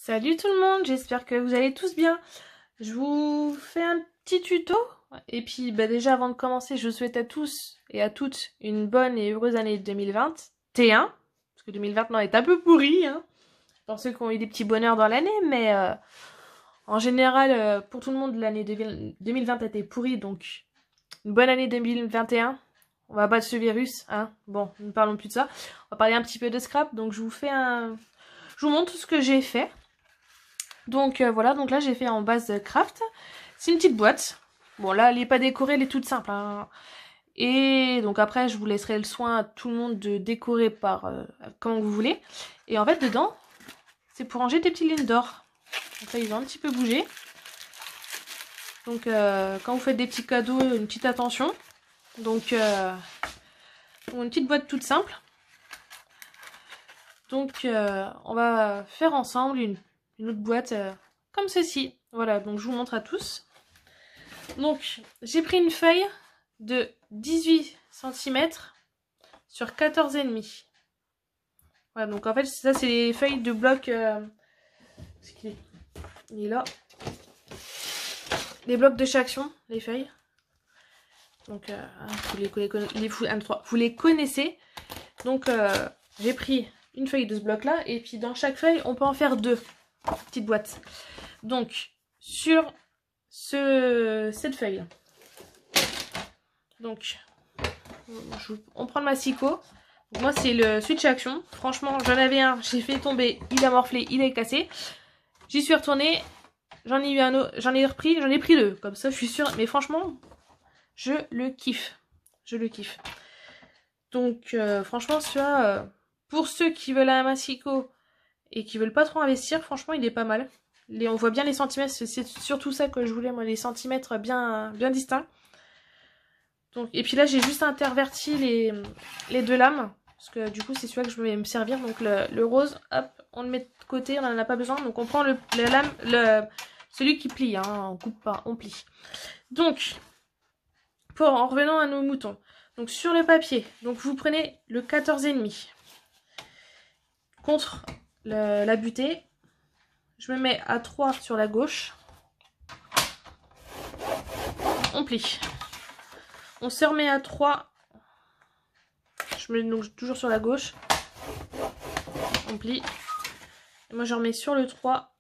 Salut tout le monde, j'espère que vous allez tous bien. Je vous fais un petit tuto. Et puis déjà avant de commencer, je souhaite à tous et à toutes une bonne et heureuse année 2021. Parce que 2020 maintenant est un peu pourri, hein, pour ceux qui ont eu des petits bonheurs dans l'année. Mais en général, pour tout le monde, l'année 2020 a été pourrie. Donc une bonne année 2021. On va battre ce virus, hein. Bon, ne parlons plus de ça. On va parler un petit peu de scrap. Donc je vous montre ce que j'ai fait. Donc voilà, donc là j'ai fait en base craft. C'est une petite boîte. Bon là elle n'est pas décorée, elle est toute simple, hein. Et donc après je vous laisserai le soin à tout le monde de décorer par comme vous voulez. Et en fait dedans, c'est pour ranger des petites lignes d'or. Donc là ils ont un petit peu bougé. Donc quand vous faites des petits cadeaux, une petite attention. Donc une petite boîte toute simple. Donc on va faire ensemble une autre boîte comme ceci. Voilà, donc je vous montre à tous. Donc j'ai pris une feuille de 18 cm sur 14,5. Voilà, donc en fait ça c'est les feuilles de bloc. Il est là. Les blocs de chaque action, les feuilles. Donc vous les connaissez. Donc j'ai pris une feuille de ce bloc là. Et puis dans chaque feuille on peut en faire deux petites boîtes. Donc sur cette feuille. Donc on prend le massicot. Moi c'est le switch action. Franchement j'en avais un, j'ai fait tomber, il a morflé, il est cassé. J'y suis retournée, j'en ai eu un autre, j'en ai pris deux. Comme ça je suis sûre, mais franchement je le kiffe. Je le kiffe. Donc franchement celui-là, pour ceux qui veulent un massicot et qui veulent pas trop investir, franchement il est pas mal. On voit bien les centimètres, c'est surtout ça que je voulais, moi, les centimètres bien distincts. Donc, et puis là j'ai juste interverti les deux lames. Parce que du coup c'est celui-là que je vais me servir. Donc le rose, hop, on le met de côté, on n'en a pas besoin. Donc on prend la lame, celui qui plie, hein, on coupe pas, on plie. Donc, en revenant à nos moutons. Donc sur le papier, donc vous prenez le 14,5 contre la butée. Je me mets à 3 sur la gauche. On plie. On se remet à 3. Je mets donc toujours sur la gauche. On plie. Et moi je remets sur le 3.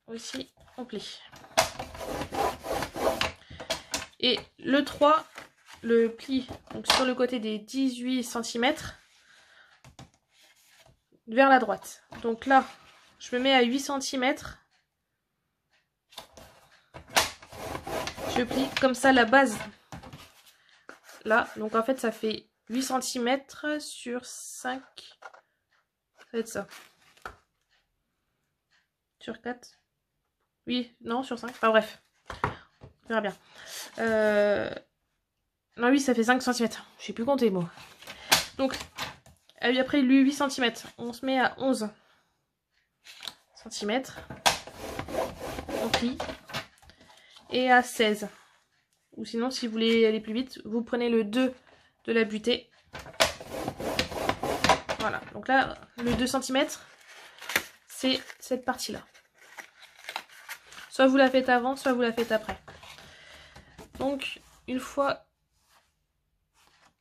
Aussi, on plie. Et le 3, le pli donc sur le côté des 18 cm vers la droite. Donc là, je me mets à 8 cm. Je plie comme ça la base. Là, donc en fait ça fait 8 cm sur 5. Ça va être ça. Sur 4. Oui, non, sur 5. Enfin bref. On verra bien. Non, oui, ça fait 5 cm. Je sais plus compter, moi. Donc, après lui 8 cm, on se met à 11 cm. On plie. Et à 16. Ou sinon, si vous voulez aller plus vite, vous prenez le 2 de la butée. Voilà. Donc là, le 2 cm, c'est cette partie-là. Soit vous la faites avant, soit vous la faites après. Donc, une fois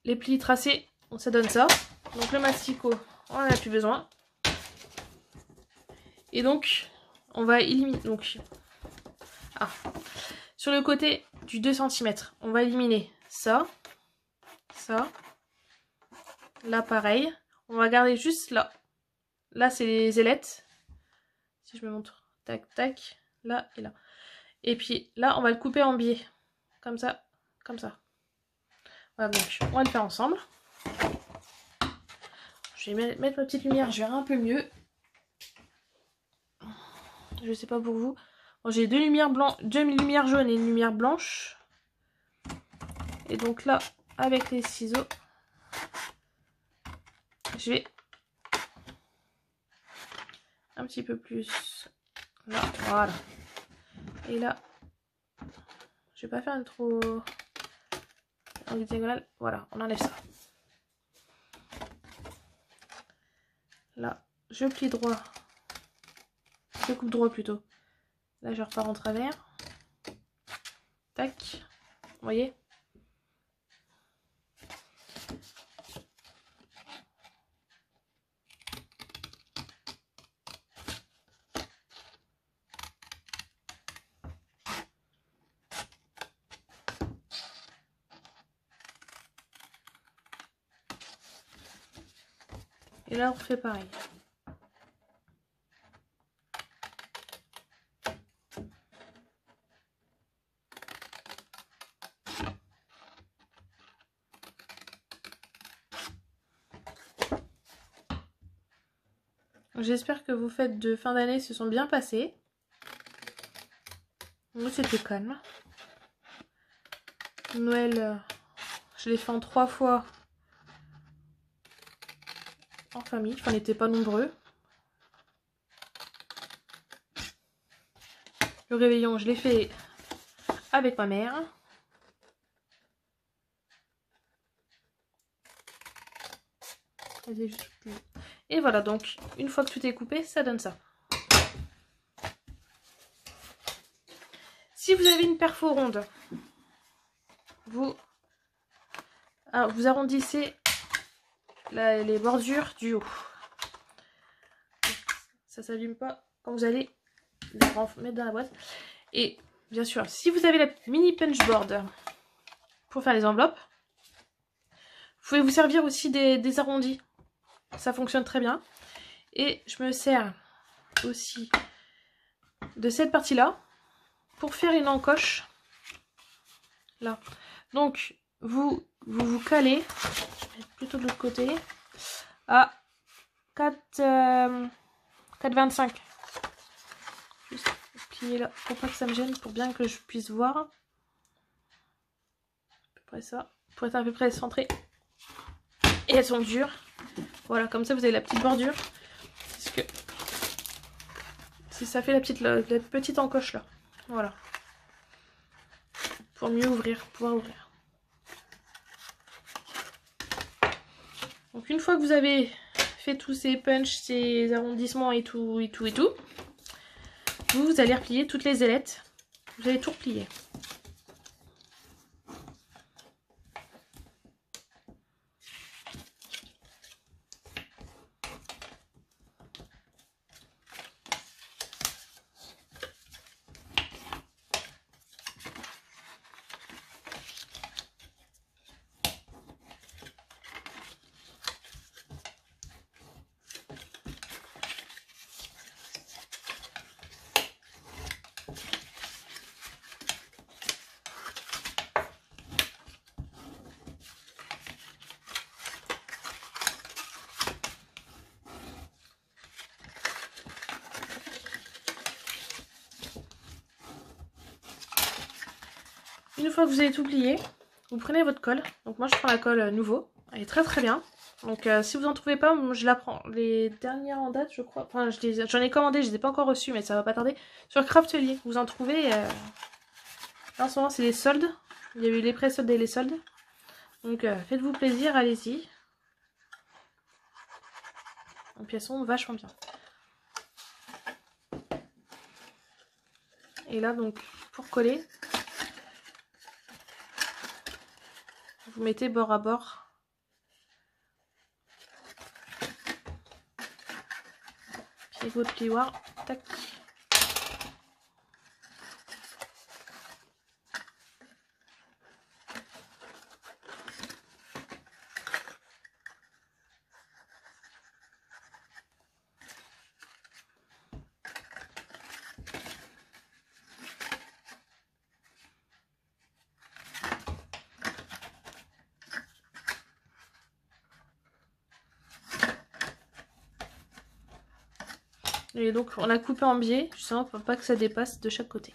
les plis tracés, ça donne ça. Donc le masticot, on n'en a plus besoin. Et donc, on va éliminer... Donc, sur le côté du 2 cm, on va éliminer ça. Ça. Là, pareil. On va garder juste là. Là, c'est les ailettes. Si je me montre. Tac, tac. Là et là. Et puis là, on va le couper en biais. Comme ça. Comme ça. Voilà, donc on va le faire ensemble. Je vais mettre ma petite lumière, je verrai un peu mieux. Je sais pas pour vous. Bon, j'ai deux lumières jaunes et une lumière blanche. Et donc là, avec les ciseaux, je vais un petit peu plus là, voilà. Et là, je vais pas faire une trop en diagonale. Voilà, on enlève ça. Là, je plie droit coupe droit plutôt. Là, je repars en travers. Tac. Vous voyez? Et là, on refait pareil. J'espère que vos fêtes de fin d'année se sont bien passées. Moi, c'était calme. Noël, je l'ai fait en 3 fois en famille. Enfin, on n'était pas nombreux. Le réveillon, je l'ai fait avec ma mère. Et voilà, donc une fois que tout est coupé, ça donne ça. Si vous avez une perfo ronde, vous arrondissez les bordures du haut. Ça s'allume pas quand vous allez les mettre dans la boîte. Et bien sûr, si vous avez la mini punch board pour faire les enveloppes, vous pouvez vous servir aussi des arrondis. Ça fonctionne très bien. Et je me sers aussi de cette partie-là pour faire une encoche. Là. Donc, vous calez, je vais mettre plutôt de l'autre côté, à 4,25. Juste plier là, pour pas que ça me gêne, pour bien que je puisse voir. À peu près ça. Pour être à peu près centré. Et elles sont dures. Voilà, comme ça vous avez la petite bordure. Parce que si ça fait la petite encoche là. Voilà. Pour mieux ouvrir, pouvoir ouvrir. Donc une fois que vous avez fait tous ces punches, ces arrondissements et tout, vous allez replier toutes les ailettes. Vous allez tout replier. Une fois que vous avez tout plié, vous prenez votre colle. Donc moi je prends la colle nouveau. Elle est très très bien. Donc si vous en trouvez pas, moi, je la prends. Les dernières en date je crois. Enfin j'en ai commandé, je les ai pas encore reçues mais ça va pas tarder. Sur Craftelier, vous en trouvez. En ce moment c'est les soldes. Il y a eu les pré-soldes et les soldes. Donc faites-vous plaisir, allez-y. Et puis elles sont vachement bien. Et là donc pour coller, vous mettez bord à bord. Avec votre plioir, tac. Et donc on a coupé en biais, justement pour pas que ça dépasse de chaque côté.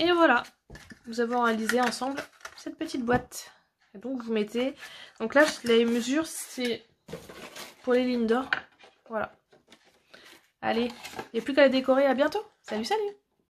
Et voilà, nous avons réalisé ensemble cette petite boîte. Et donc vous mettez... Donc là, les mesures, c'est pour les lignes d'or. Voilà. Allez, il n'y a plus qu'à la décorer. À bientôt. Salut, salut.